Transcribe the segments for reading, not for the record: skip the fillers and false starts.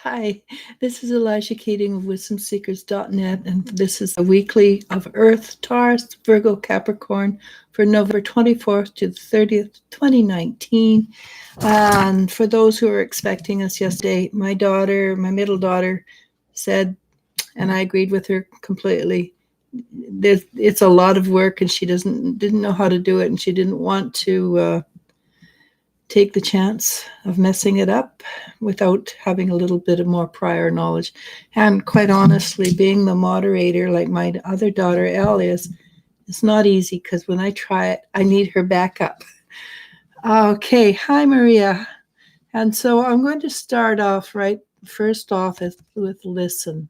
Hi, this is Eliz-sha of WisdomSeekers.net, and this is a weekly of Earth, Taurus, Virgo, Capricorn for November 24th to the 30th, 2019. And for those who were expecting us yesterday, my middle daughter, said, and I agreed with her completely, it's a lot of work, and she didn't know how to do it, and she didn't want to take the chance of messing it up without having a little bit of more prior knowledge. And quite honestly, being the moderator like my other daughter Elle is, it's not easy, because when I try it, I need her backup. Okay, hi Maria. And so I'm going to start off first off with listen.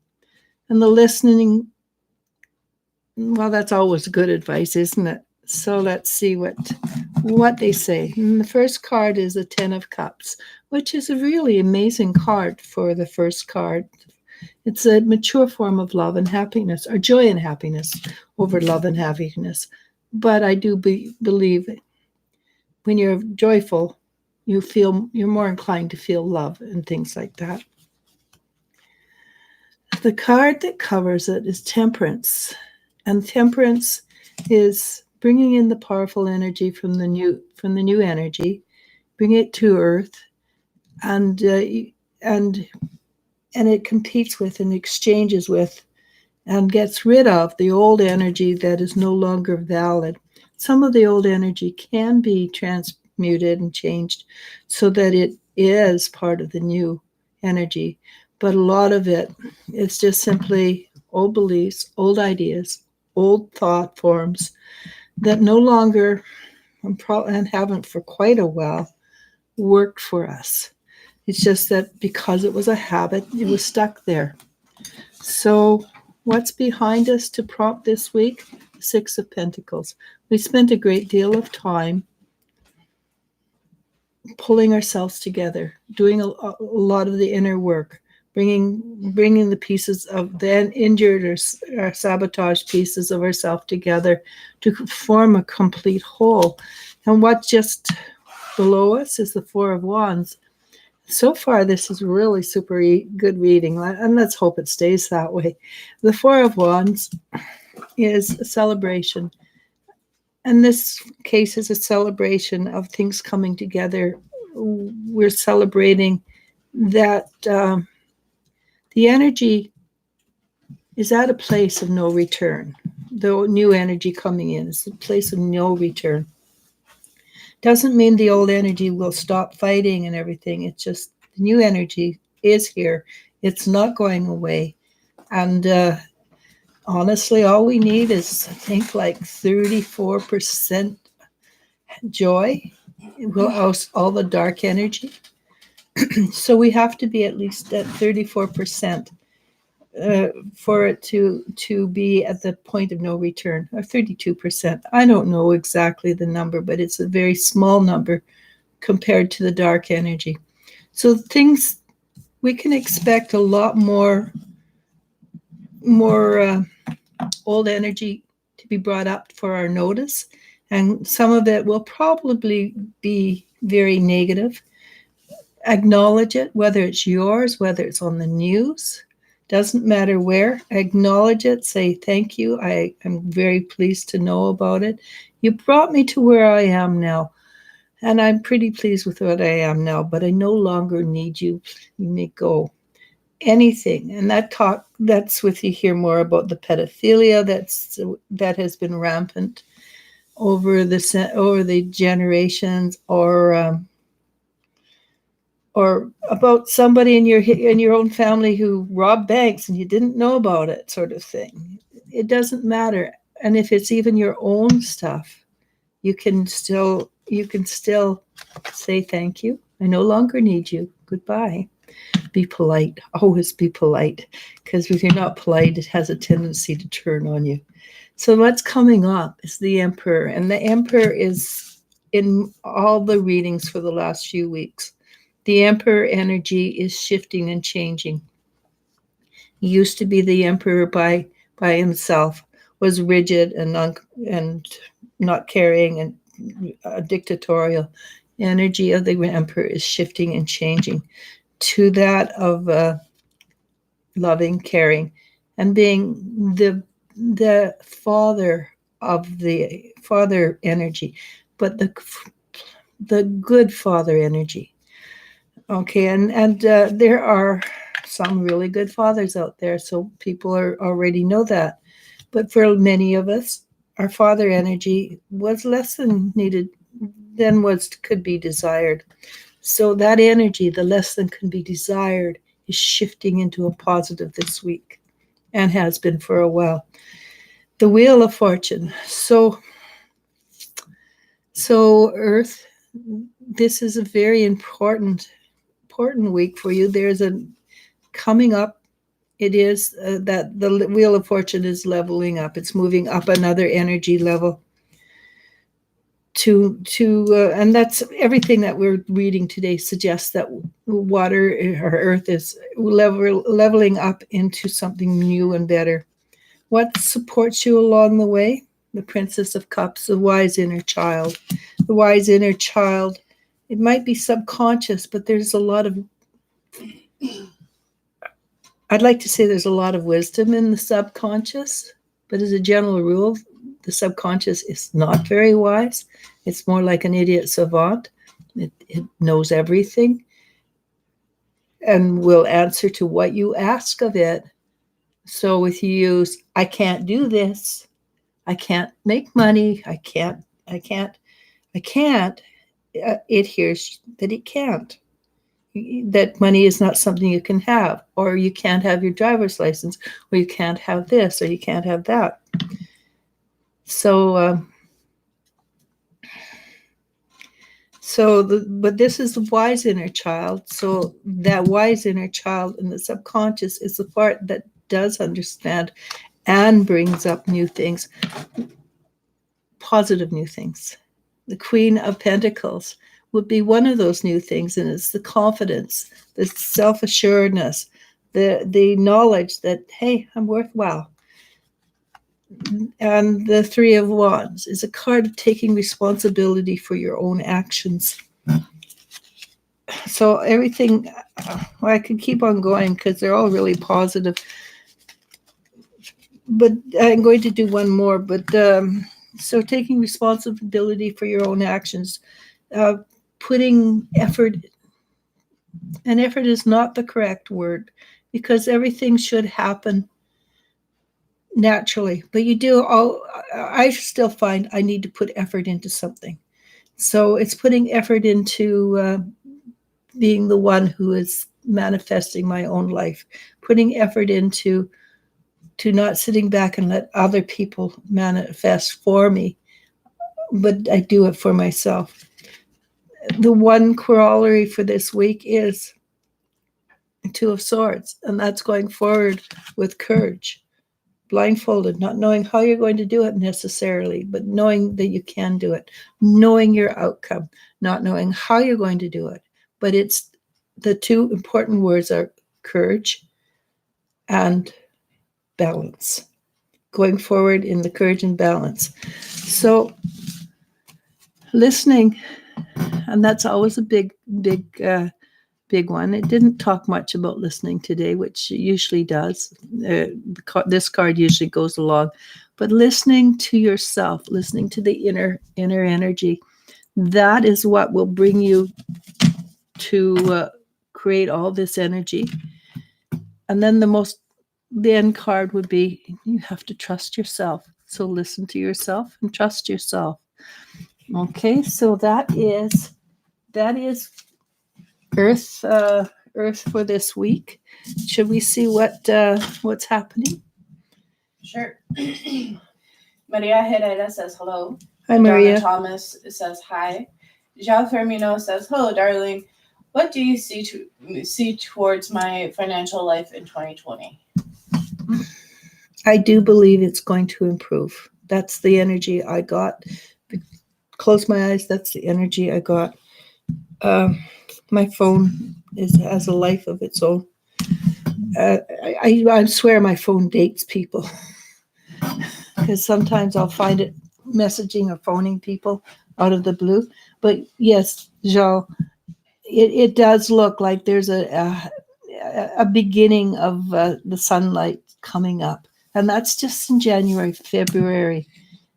And the listening, well, that's always good advice, isn't it? So let's see what they say. And the first card is the Ten of Cups, which is a really amazing card for the first card. It's a mature form of love and happiness, or joy and happiness over love and happiness. But I do believe that when you're joyful, you're more inclined to feel love and things like that. The card that covers it is Temperance. And Temperance is bringing in the powerful energy from the new energy, bring it to Earth, and it competes with and exchanges with and gets rid of the old energy that is no longer valid. Some of the old energy can be transmuted and changed so that it is part of the new energy, but a lot of it's just simply old beliefs, old ideas, old thought forms that no longer, and haven't for quite a while, worked for us. It's just that because it was a habit, it was stuck there. So what's behind us to prompt this week? Six of Pentacles. We spent a great deal of time pulling ourselves together, doing a lot of the inner work, bringing the pieces of the injured or sabotaged pieces of ourselves together to form a complete whole. And what just below us is the Four of Wands. So far, this is really super good reading, and let's hope it stays that way. The Four of Wands is a celebration. And this case is a celebration of things coming together. We're celebrating that the energy is at a place of no return. The new energy coming in is a place of no return. Doesn't mean the old energy will stop fighting and everything. It's just the new energy is here. It's not going away. And honestly, all we need is, I think, like 34% joy. It will oust all the dark energy. So we have to be at least at 34% for it to be at the point of no return, or 32%. I don't know exactly the number, but it's a very small number compared to the dark energy. So we can expect a lot more old energy to be brought up for our notice, and some of it will probably be very negative. Acknowledge it, whether it's yours, whether it's on the news, doesn't matter where. Acknowledge it, say thank you. I am very pleased to know about it. You brought me to where I am now, and I'm pretty pleased with what I am now, but I no longer need you. You may go. Anything. And that's with you hear more about the pedophilia that has been rampant over the generations, or about somebody in your own family who robbed banks and you didn't know about it, sort of thing. It doesn't matter. And if it's even your own stuff, you can still say thank you. I no longer need you. Goodbye. Be polite. Always be polite, because if you're not polite, it has a tendency to turn on you. So what's coming up is the Emperor, and the Emperor is in all the readings for the last few weeks. The Emperor energy is shifting and changing. He used to be the Emperor by himself, was rigid and not caring and dictatorial. The energy of the Emperor is shifting and changing. to that of loving, caring, and being the father of the father energy, but the good father energy. Okay, and there are some really good fathers out there, so people already know that. But for many of us, our father energy was less than needed than was could be desired. So that energy, the less than can be desired, is shifting into a positive this week and has been for a while. The Wheel of Fortune. So Earth, this is a very important week for you. There's a coming up. It is that the Wheel of Fortune is leveling up. It's moving up another energy level. And that's everything that we're reading today suggests that water or Earth is leveling up into something new and better. What supports you along the way? The Princess of Cups, the wise inner child. The wise inner child, it might be subconscious, but there's a lot of, I'd like to say there's a lot of wisdom in the subconscious, but as a general rule, the subconscious is not very wise. It's more like an idiot savant. It knows everything and will answer to what you ask of it. So if you use, I can't do this, I can't make money, I can't, it hears that it can't. That money is not something you can have, or you can't have your driver's license, or you can't have this, or you can't have that. But this is the wise inner child. So that wise inner child in the subconscious is the part that does understand and brings up new things, positive new things. The Queen of Pentacles would be one of those new things, and it's the confidence, the self-assuredness, the knowledge that, hey, I'm worthwhile. And the Three of Wands is a card of taking responsibility for your own actions. So everything, well, I could keep on going because they're all really positive. But I'm going to do one more. But so taking responsibility for your own actions, putting effort, and effort is not the correct word because everything should happen naturally, but I still find I need to put effort into something. So it's putting effort into being the one who is manifesting my own life, putting effort into not sitting back and let other people manifest for me, but I do it for myself. The one corollary for this week is Two of Swords, and that's going forward with courage. Blindfolded, not knowing how you're going to do it necessarily, but knowing that you can do it, knowing your outcome, not knowing how you're going to do it. But it's the two important words are courage and balance. Going forward in the courage and balance. So listening, and that's always a big one. It didn't talk much about listening today, which it usually does. This card usually goes along. But listening to yourself, listening to the inner energy, that is what will bring you to create all this energy. And then the end card would be you have to trust yourself. So listen to yourself and trust yourself. Okay, so that is Earth for this week. Should we see what's happening? Sure. Maria Herrera says hello. Hi, Maria. Donna Thomas says hi. João Fermino says hello, darling. What do you see towards my financial life in 2020? I do believe it's going to improve. That's the energy I got. Close my eyes. That's the energy I got. My phone has a life of its own. I swear my phone dates people because sometimes I'll find it messaging or phoning people out of the blue. But yes, João, it does look like there's a beginning of the sunlight coming up, and that's just in January, February.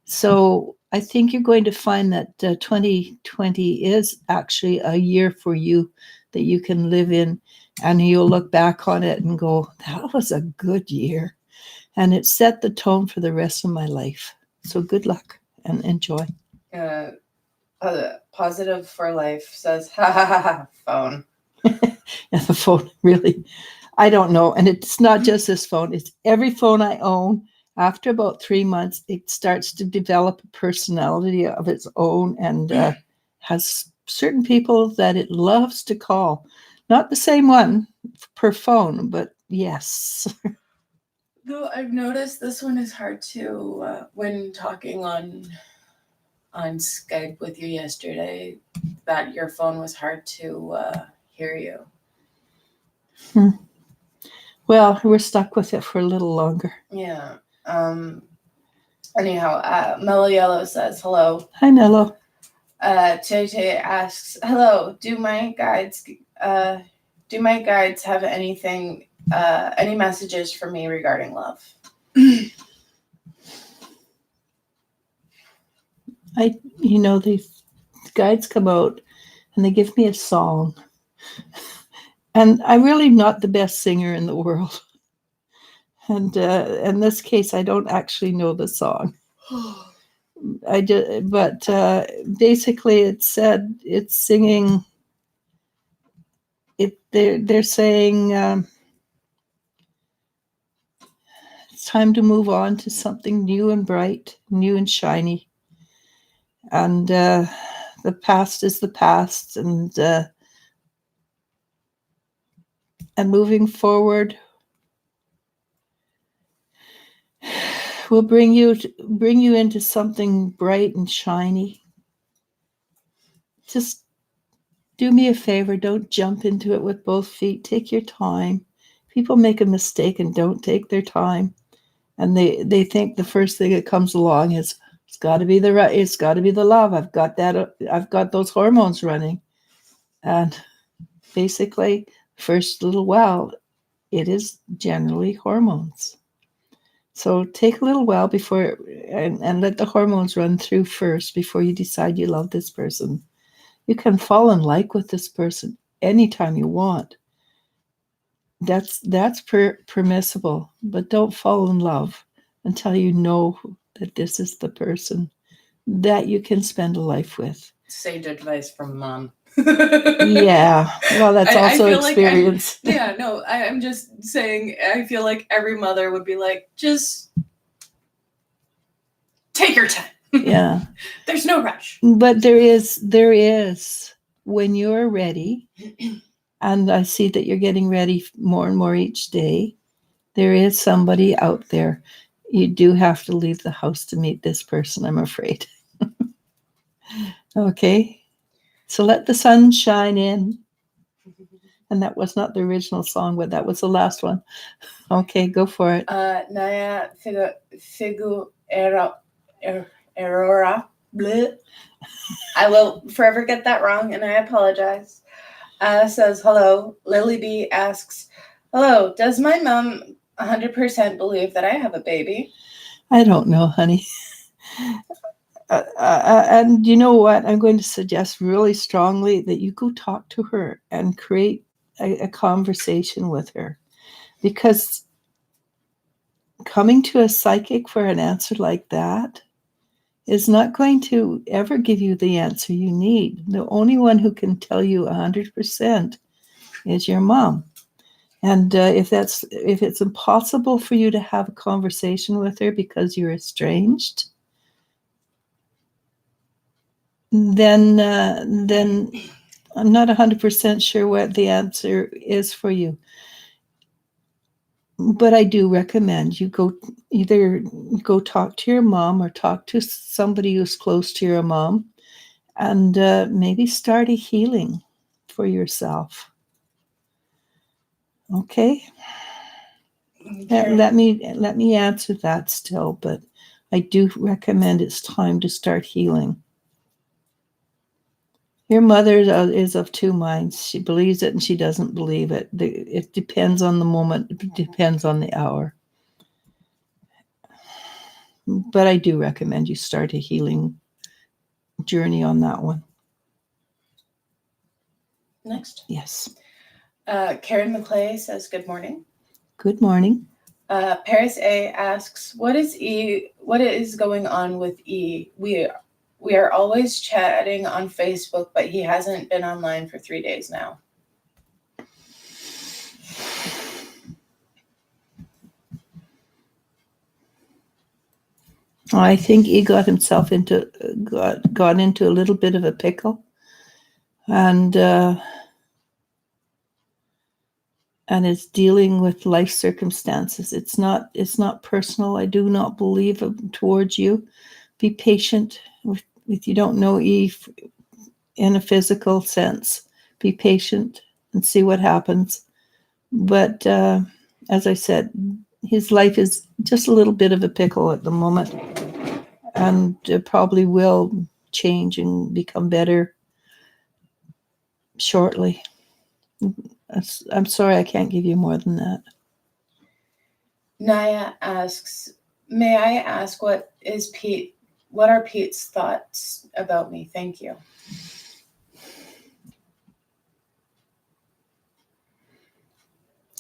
So I think you're going to find that 2020 is actually a year for you that you can live in, and you'll look back on it and go, that was a good year. And it set the tone for the rest of my life. So good luck and enjoy. Positive for Life says, ha ha ha ha, phone. And the phone, really, I don't know. And it's not just this phone, it's every phone I own. After about 3 months, it starts to develop a personality of its own and has certain people that it loves to call. Not the same one per phone, but yes. Though I've noticed this one is hard to, when talking on Skype with you yesterday, that your phone was hard to hear you. Well, we're stuck with it for a little longer. Yeah. Anyhow, Mellow Yellow says hello. Hi, Mellow. Tay asks, hello. Do my guides have anything, any messages for me regarding love? The guides come out and they give me a song. And I'm really not the best singer in the world. And in this case, I don't actually know the song. But basically, it's singing. They're saying it's time to move on to something new and bright, new and shiny. And the past is the past, and moving forward will bring you into something bright and shiny. Just do me a favor, don't jump into it with both feet. Take your time. People make a mistake and don't take their time, and they think the first thing that comes along is it's got to be the love. I've got those hormones running, and basically, first little while, it is generally hormones. So take a little while before and let the hormones run through first before you decide you love this person. You can fall in like with this person anytime you want. That's permissible, but don't fall in love until you know that this is the person that you can spend a life with. Sage advice from Mom. Yeah, well, that's also experience. I'm just saying, I feel like every mother would be like, just take your time. Yeah. There's no rush. But there is when you're ready, and I see that you're getting ready more and more each day, there is somebody out there. You do have to leave the house to meet this person, I'm afraid. Okay. So let the sun shine in. And that was not the original song, but that was the last one. Okay, go for it. Naya Figueroa. I will forever get that wrong, and I apologize. Says, hello. Lily B asks, hello, does my mom 100% believe that I have a baby? I don't know, honey. And you know what? I'm going to suggest really strongly that you go talk to her and create a conversation with her. Because coming to a psychic for an answer like that is not going to ever give you the answer you need. The only one who can tell you 100% is your mom. And if it's impossible for you to have a conversation with her because you're estranged, then I'm not 100% sure what the answer is for you. But I do recommend you either go talk to your mom or talk to somebody who's close to your mom, and maybe start a healing for yourself. Okay? Let me answer that still, but I do recommend it's time to start healing. Your mother is of two minds. She believes it and she doesn't believe it. It depends on the moment. It depends on the hour. But I do recommend you start a healing journey on that one. Next. Yes. Karen McClay says, good morning. Good morning. Paris A asks, what is going on with E? We are always chatting on Facebook, but he hasn't been online for 3 days now. I think he got himself into got into a little bit of a pickle, and is dealing with life circumstances. It's not personal. I do not believe towards you. Be patient with you. Don't know Eve in a physical sense. Be patient and see what happens. But as I said, his life is just a little bit of a pickle at the moment, and probably will change and become better shortly. I'm sorry, I can't give you more than that. Naya asks, may I ask what are Pete's thoughts about me? Thank you.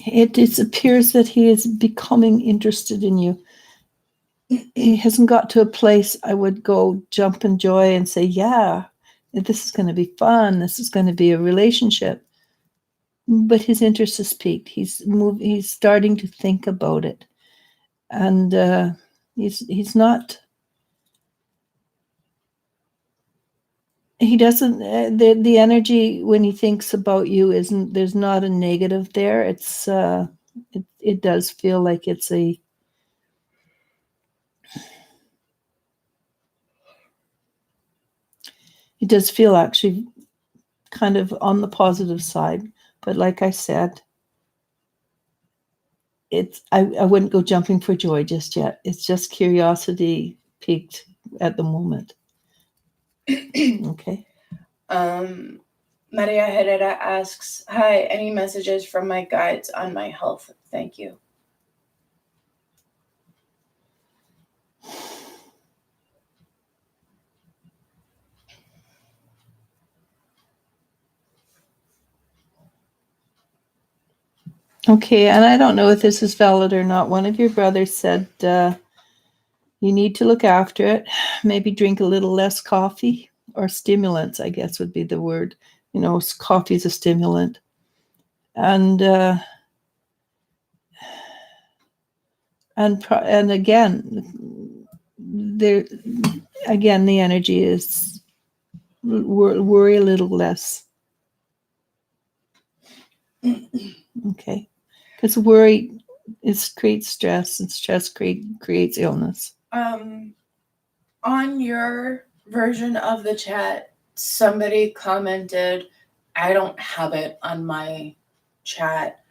It appears that he is becoming interested in you. He hasn't got to a place I would go jump in joy and say, yeah, this is going to be fun. This is going to be a relationship. But his interest is piqued. He's starting to think about it. And he's not, he doesn't, the energy when he thinks about you there's not a negative there. It's, it does feel like it's it does feel actually kind of on the positive side. But like I said, I wouldn't go jumping for joy just yet. It's just curiosity piqued at the moment. Okay. Maria Herrera asks, hi, any messages from my guides on my health? Thank you. Okay, and I don't know if this is valid or not. One of your brothers said you need to look after it. Maybe drink a little less coffee, or stimulants, I guess would be the word. You know, coffee is a stimulant. And again, the energy is worry a little less. Okay, because worry creates stress, and stress creates illness. On your version of the chat, somebody commented, I don't have it on my chat.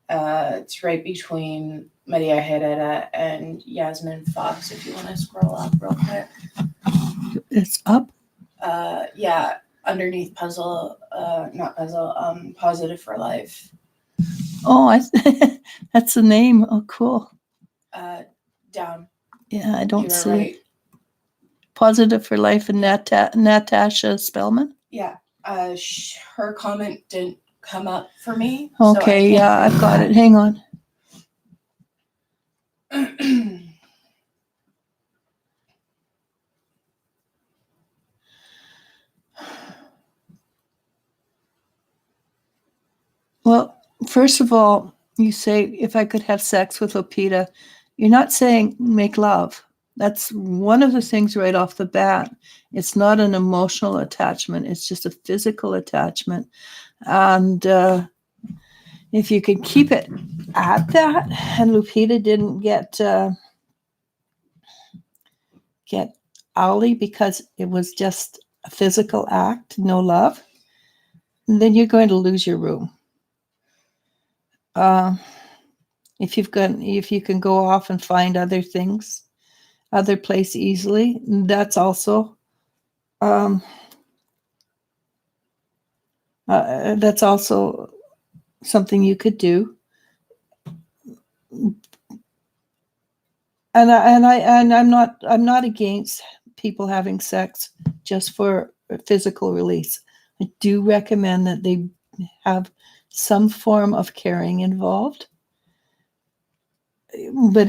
It's right between Maria Herrera and Yasmin Fox, if you want to scroll up real quick. It's up? Yeah, underneath Positive for Life. Oh, that's the name. Oh, cool. Down. Yeah, I don't see right. it. Positive for Life and Natasha Spellman? Yeah. Her comment didn't come up for me. Okay, so I've got it. Hang on. Well, first of all, you say, if I could have sex with Lupita, you're not saying make love. That's one of the things right off the bat. It's not an emotional attachment. It's just a physical attachment. And if you could keep it at that, and Lupita didn't get owly because it was just a physical act, no love, then you're going to lose your room. If you can go off and find other things, other place easily, that's also That's also something you could do. And I'm not against people having sex just for physical release. I do recommend that they have some form of caring involved, but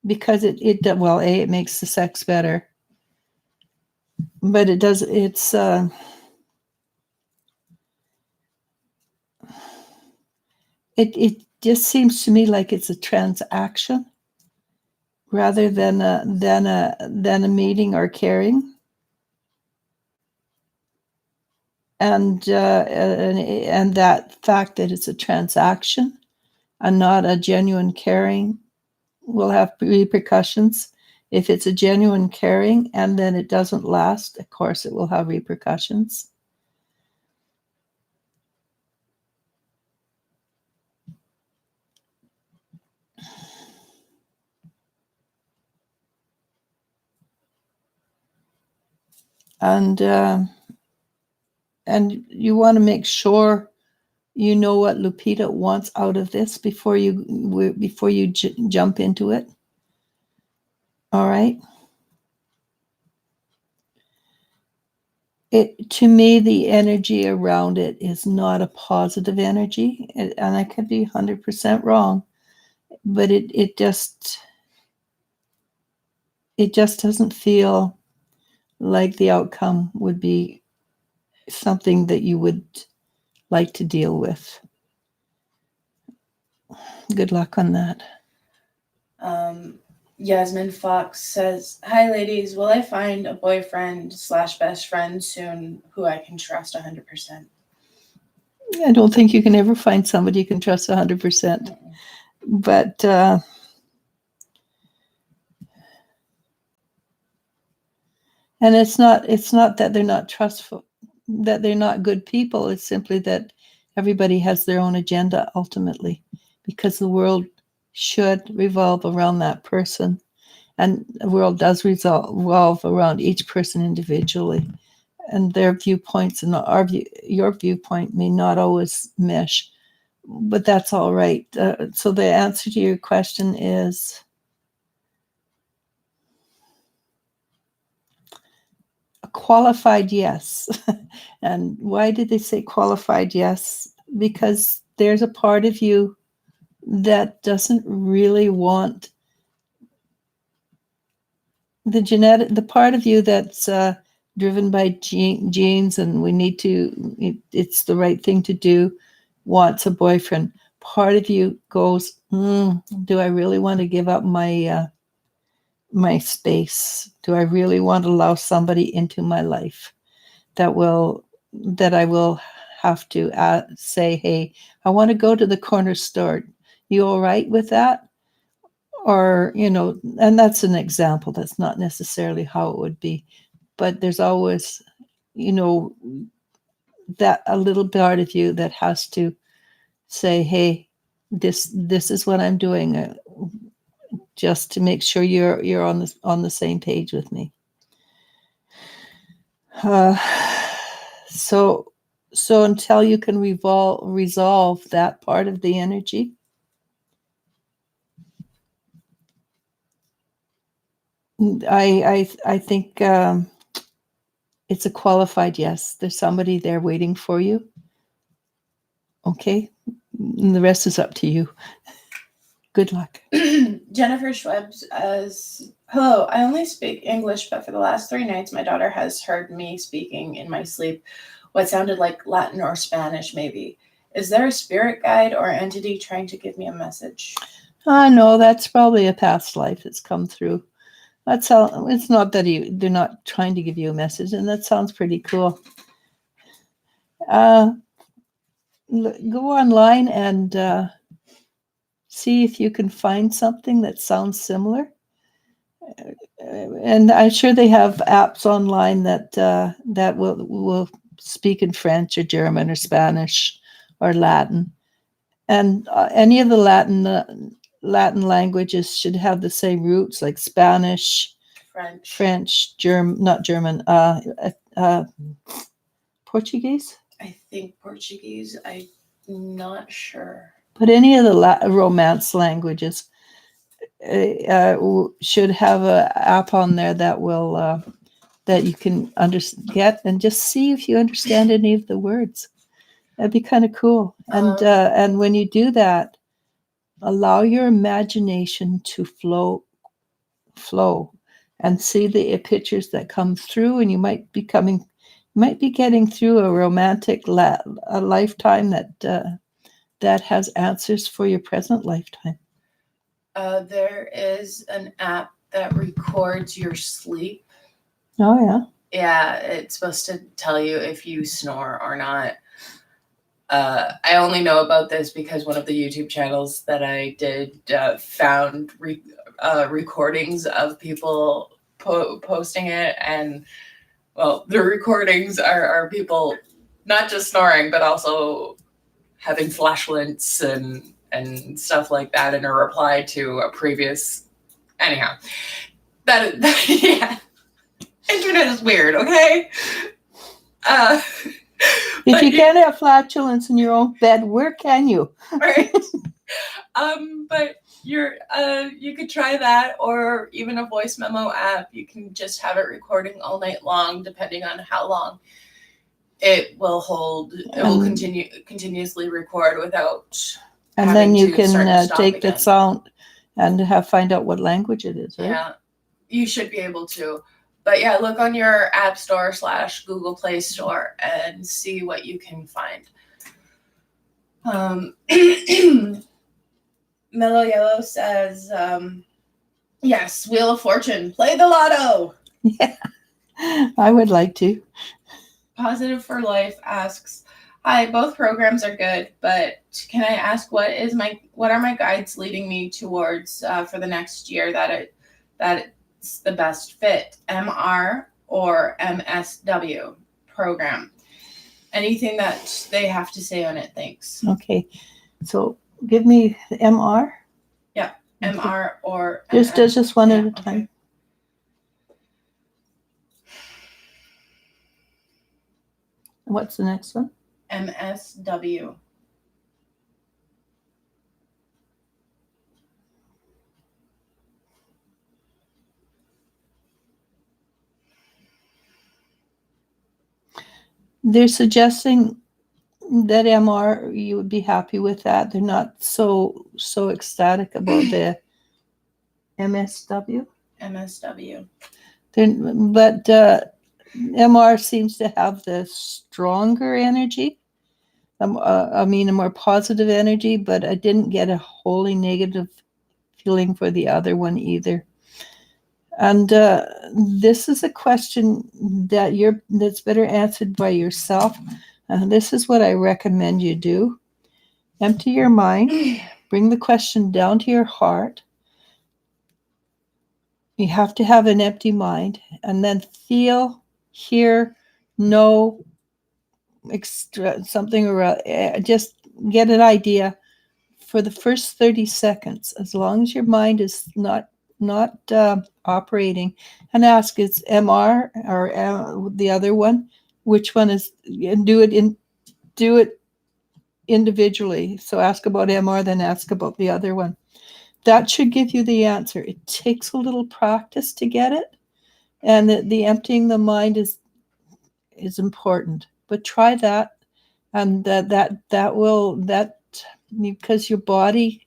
because it makes the sex better, but it just seems to me like it's a transaction rather than a meeting or caring. And that fact that it's a transaction and not a genuine caring will have repercussions. If it's a genuine caring and then it doesn't last, of course it will have repercussions. And you want to make sure you know what Lupita wants out of this before you jump into it. All right. To me, the energy around it is not a positive energy, and I could be 100% wrong, but it just doesn't feel like the outcome would be something that you would like to deal with. Good luck on that. Yasmin Fox says, "Hi ladies, will I find a boyfriend / best friend soon who I can trust 100%? I don't think you can ever find somebody you can trust 100%. But and it's not that they're not trustful, that they're not good people. It's simply that everybody has their own agenda ultimately, because the world should revolve around that person, and the world does revolve around each person individually, and their viewpoints and your viewpoint may not always mesh, but that's all right. So the answer to your question is a qualified yes. And why did they say qualified yes? Because there's a part of you that doesn't really want the part of you that's driven by genes, and it's the right thing to do, wants a boyfriend. Part of you goes, do I really want to give up my my space? Do I really want to allow somebody into my life that I will have to say, hey, I want to go to the corner store. You all right with that? Or, and that's an example. That's not necessarily how it would be. But there's always, that a little part of you that has to say, hey, this is what I'm doing, just to make sure you're on the same page with me. So until you can resolve that part of the energy, I think it's a qualified yes. There's somebody there waiting for you. Okay, and the rest is up to you. Good luck. Jennifer Schweb says, "Hello, I only speak English, but for the last 3 nights, my daughter has heard me speaking in my sleep what sounded like Latin or Spanish, maybe. Is there a spirit guide or entity trying to give me a message?" No, that's probably a past life that's come through. That's how. It's not that they're not trying to give you a message, and that sounds pretty cool. Go online and see if you can find something that sounds similar. And I'm sure they have apps online that will speak in French or German or Spanish or Latin, and any of the Latin languages should have the same roots, like Spanish, French, not German. Portuguese? I think Portuguese. I'm not sure. But any of the Romance languages should have an app on there that will that you can get and just see if you understand any of the words. That'd be kind of cool. And when you do that, allow your imagination to flow, and see the pictures that come through, and you might be getting through a romantic a lifetime that has answers for your present lifetime. There is an app that records your sleep. Oh, yeah. Yeah, it's supposed to tell you if you snore or not. I only know about this because one of the YouTube channels that I did found recordings of people posting it. And, well, the recordings are people not just snoring, but also having flashlights and stuff like that in a reply to a previous. Anyhow, that yeah, internet is weird. Okay. If you can't have flatulence in your own bed, where can you? Right. But you could try that, or even a voice memo app. You can just have it recording all night long, depending on how long it will hold. It will continuously record without. And then you can take the sound and find out what language it is, right? Yeah, you should be able to. But yeah, look on your App Store / Google Play Store and see what you can find. Mellow Yellow says, yes, Wheel of Fortune, play the lotto. Yeah, I would like to. Positive for Life asks, hi, both programs are good, but can I ask what are my guides leading me towards for the next year that it's the best fit, MR or MSW program? Anything that they have to say on it, thanks. Okay, so give me the MR. Yeah, MR or just one at a time. Okay. What's the next one? MSW. They're suggesting that MR, you would be happy with that. They're not so ecstatic about the MSW. MSW. But MR seems to have the stronger energy. A more positive energy, but I didn't get a wholly negative feeling for the other one either. And this is a question that's better answered by yourself. This is what I recommend you do. Empty your mind. Bring the question down to your heart. You have to have an empty mind, and then feel, hear, know something, or just get an idea for the first 30 seconds. As long as your mind is not operating, and ask, is MR or the other one, which one is, and do it individually. So ask about MR, then ask about the other one. That should give you the answer. It takes a little practice to get it, and the emptying the mind is important. But try that, and that will because your body,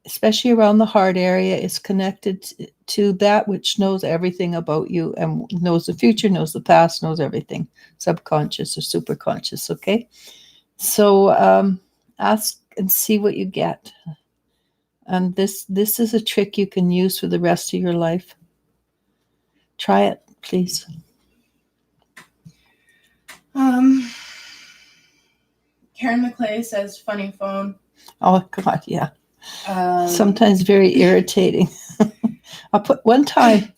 especially around the heart area, is connected to that which knows everything about you and knows the future, knows the past, knows everything, subconscious or superconscious. Okay, so ask and see what you get. And this is a trick you can use for the rest of your life. Try it, please. Karen McClay says, funny phone. Oh, God, yeah. Sometimes very irritating. One time,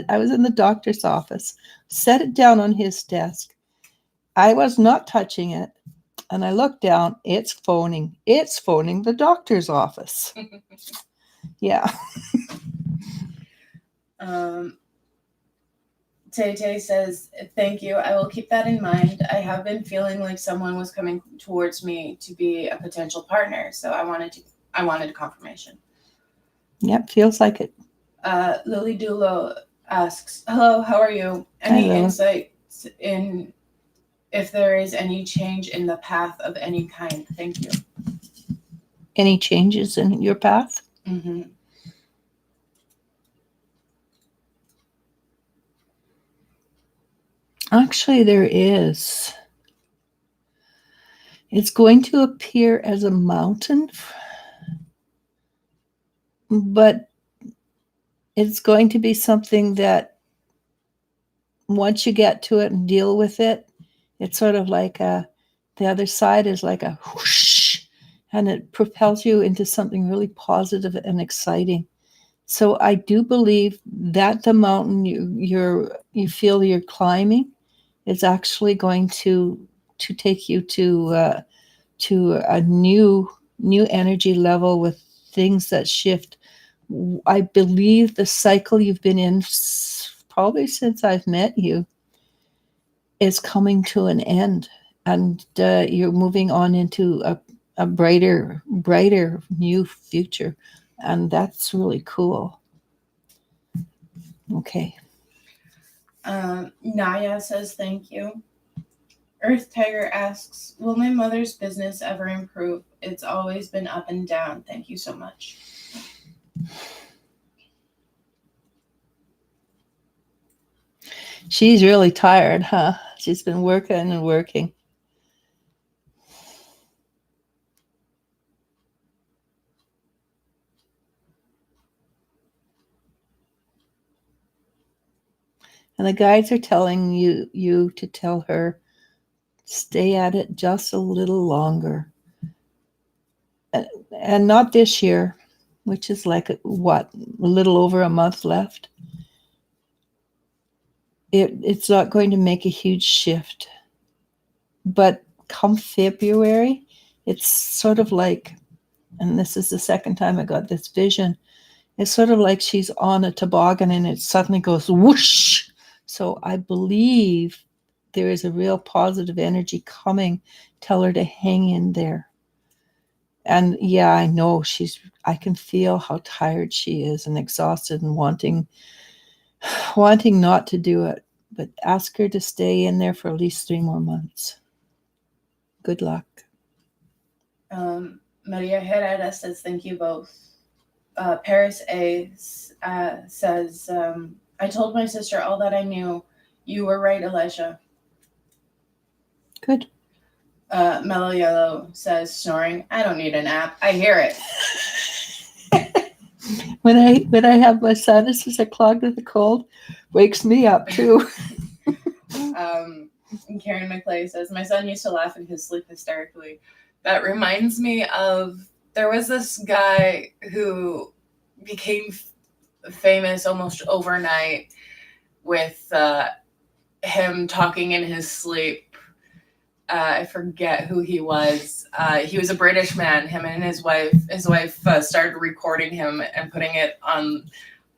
I was in the doctor's office, set it down on his desk. I was not touching it. And I looked down, it's phoning the doctor's office. Yeah. Tay says, thank you. I will keep that in mind. I have been feeling like someone was coming towards me to be a potential partner, so I wanted confirmation. Yep, feels like it. Lily Dulo asks, hello, how are you? Any insights in if there is any change in the path of any kind? Thank you. Any changes in your path? Mm-hmm. Actually, there is. It's going to appear as a mountain, but it's going to be something that once you get to it and deal with it, it's sort of like the other side is like a whoosh, and it propels you into something really positive and exciting. So I do believe that the mountain you feel you're climbing is actually going to take you to a new energy level with things that shift. I believe the cycle you've been in probably since I've met you is coming to an end, and you're moving on into a brighter new future, and that's really cool. Okay. Naya says thank you. Earth Tiger asks, will my mother's business ever improve? It's always been up and down. Thank you so much. She's really tired, huh? She's been working and working. And the guides are telling you to tell her, stay at it just a little longer. And not this year, which is like, what, a little over a month left. It's not going to make a huge shift. But come February, it's sort of like, and this is the second time I got this vision, it's sort of like she's on a toboggan and it suddenly goes whoosh. So I believe there is a real positive energy coming. Tell her to hang in there. And yeah, I know I can feel how tired she is and exhausted and wanting not to do it. But ask her to stay in there for at least 3 more months. Good luck. Maria Herrera says thank you both. Paris A says, I told my sister all that I knew. You were right, Eliz-sha. Good. Mellow Yellow says, snoring. I don't need a nap. I hear it. When I have my sinuses are clogged with the cold, wakes me up too. Karen McClay says, my son used to laugh in his sleep hysterically. That reminds me of, there was this guy who became famous almost overnight with him talking in his sleep. I forget who he was. He was a British man. Him and his wife started recording him and putting it on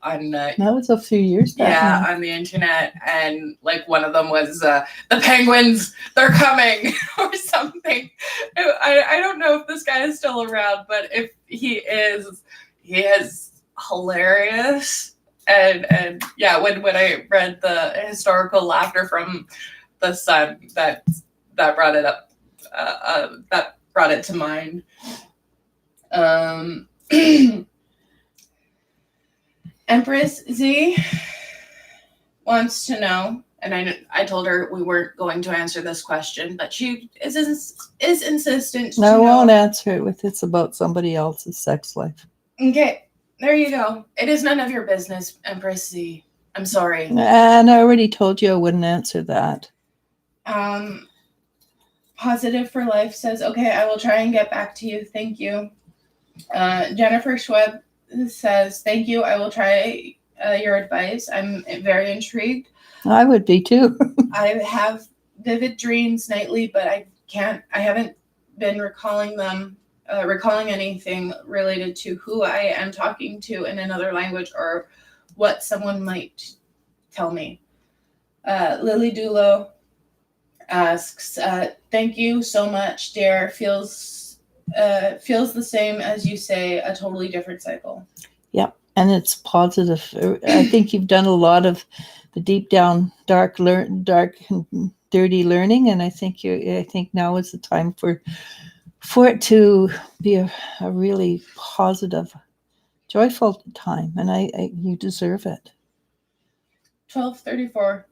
that was a few years back. Yeah, on the internet, and like one of them was the penguins, they're coming or something. I don't know if this guy is still around, but if he is hilarious. And yeah, when I read the historical laughter from the sun, that brought it up, that brought it to mind. Empress Z wants to know, and I told her we weren't going to answer this question, but she is insistent. I won't answer it with it's about somebody else's sex life. Okay, there you go. It is none of your business, Empress Z. I'm sorry. And I already told you I wouldn't answer that. Positive for Life says, okay, I will try and get back to you. Thank you. Jennifer Schweb says, thank you. I will try your advice. I'm very intrigued. I would be too. I have vivid dreams nightly, but I haven't been recalling anything related to who I am talking to in another language or what someone might tell me. Lily Dulo asks, thank you so much, dear. Feels the same as you say, a totally different cycle. Yep, and it's positive. I think you've done a lot of the deep down dark and dirty learning, and I think now is the time for it to be a really positive, joyful time, and you deserve it. 1234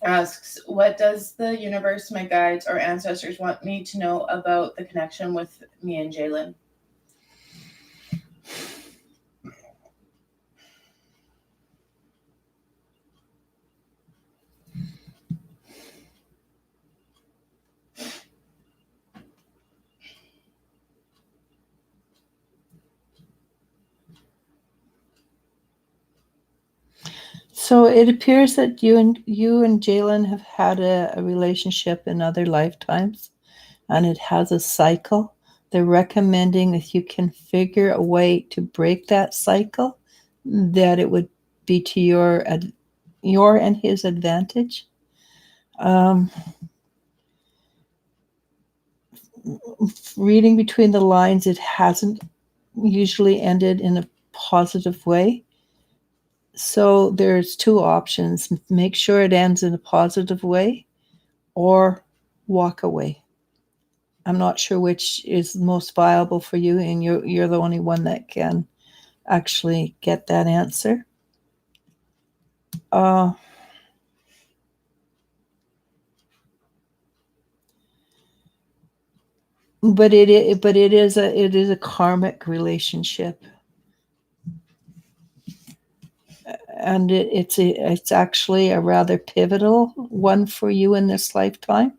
asks, what does the universe, my guides, or ancestors want me to know about the connection with me and Jalen? So it appears that you and Jalen have had a relationship in other lifetimes, and it has a cycle. They're recommending if you can figure a way to break that cycle, that it would be to your and his advantage. Reading between the lines, it hasn't usually ended in a positive way. So there's two options. Make sure it ends in a positive way or walk away. I'm not sure which is most viable for you, and you're the only one that can actually get that answer. But it is a karmic relationship, and it's actually a rather pivotal one for you in this lifetime.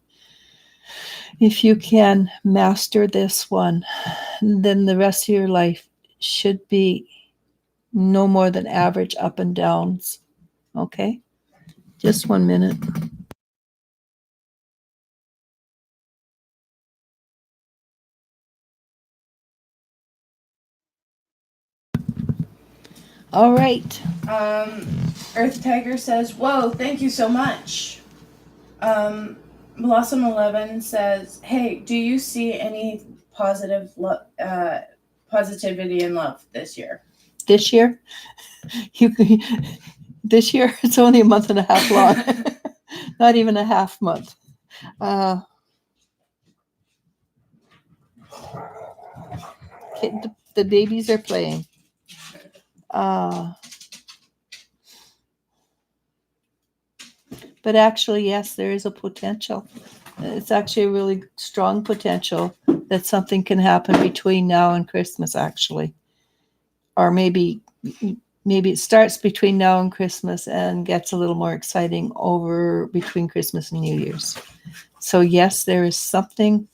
If you can master this one, then the rest of your life should be no more than average up and downs. Okay? Just 1 minute. All right. Earth Tiger says, whoa, thank you so much. Blossom 11 says, hey, do you see any positivity in love this year? This year? This year, it's only a month and a half long. Not even a half month. The babies are playing. But actually, yes, there is a potential. It's actually a really strong potential that something can happen between now and Christmas, actually. Or maybe it starts between now and Christmas and gets a little more exciting over between Christmas and New Year's. So yes, there is something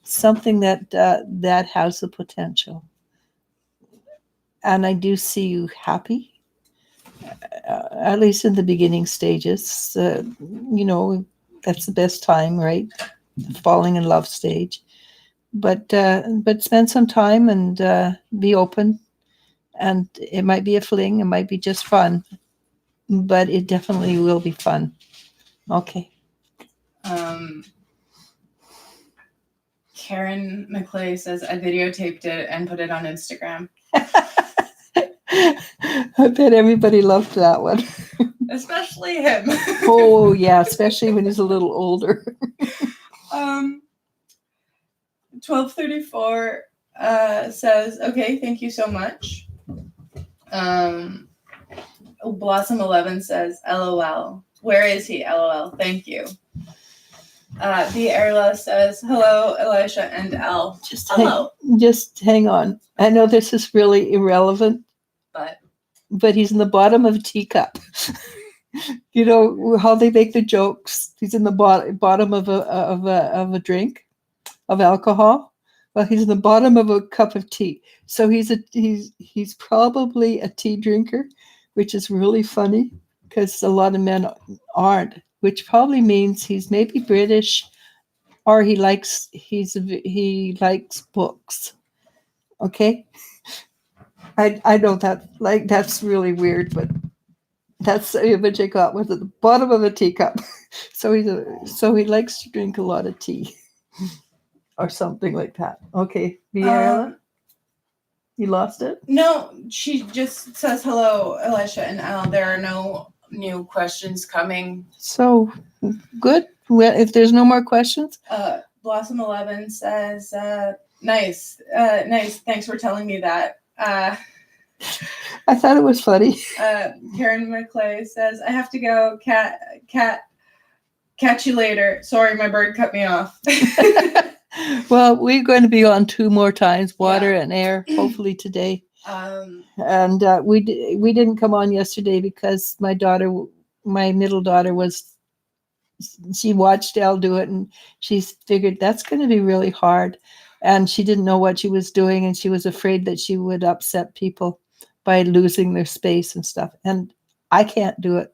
that has the potential. And I do see you happy, at least in the beginning stages. That's the best time, right? The falling in love stage. But spend some time and be open. And it might be a fling, it might be just fun, but it definitely will be fun. Okay. Karen McClay says, I videotaped it and put it on Instagram. I bet everybody loved that one. Especially him. Oh, yeah, especially when he's a little older. 1234 says, okay, thank you so much. Blossom 11 says, LOL. Where is he? LOL. Thank you. The Erla says, hello, Eliz-sha and Elle. Just hang on. I know this is really irrelevant, but he's in the bottom of a teacup. You know how they make the jokes? He's in the bottom of a drink of alcohol. Well, he's in the bottom of a cup of tea. So he's probably a tea drinker, which is really funny because a lot of men aren't. Which probably means he's maybe British, or he likes books. Okay, I know that's really weird, but That's the image I got, was at the bottom of a teacup. So he likes to drink a lot of tea or something like that. Okay, Viola, you lost it? No, she just says hello, Eliz-sha and Al. There are no new questions coming. So good. Well, if there's no more questions, Blossom 11 says, nice. Thanks for telling me that. I thought it was funny. Karen McClay says, I have to go. Catch you later. Sorry, my bird cut me off. Well, we're going to be on 2 more times, water and air, hopefully today. And we didn't come on yesterday because my middle daughter she watched Elle do it, and she figured that's going to be really hard. And she didn't know what she was doing, and she was afraid that she would upset people by losing their space and stuff. And I can't do it.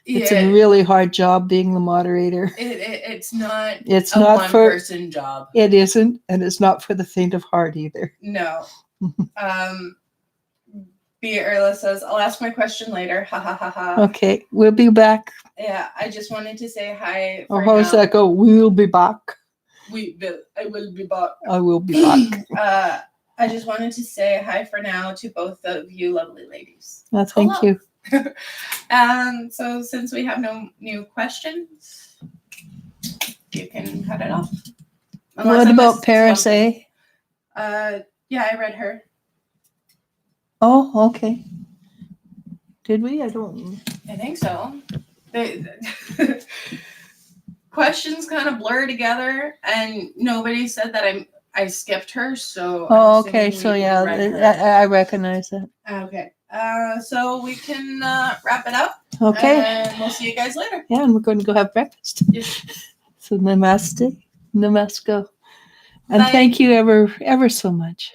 It's a really hard job being the moderator. It's not a one-person job. It isn't, and it's not for the faint of heart either. No. B. Erla says, I'll ask my question later. Ha ha ha ha. Okay, we'll be back. Yeah, I just wanted to say hi. Or how's that go? We'll be back. I will be back. I will be back. I just wanted to say hi for now to both of you lovely ladies. Well, thank you. So since we have no new questions, you can cut it off. What about Paris A? Yeah, I read her. Oh, okay. Did we? I think so. Questions kind of blur together, and nobody said that I skipped her, so. Oh, okay. So yeah, I recognize it. Okay. So we can wrap it up. Okay. And we'll see you guys later. Yeah, and we're going to go have breakfast. Yes. So namaste. Namasko. And Bye. thank you ever so much.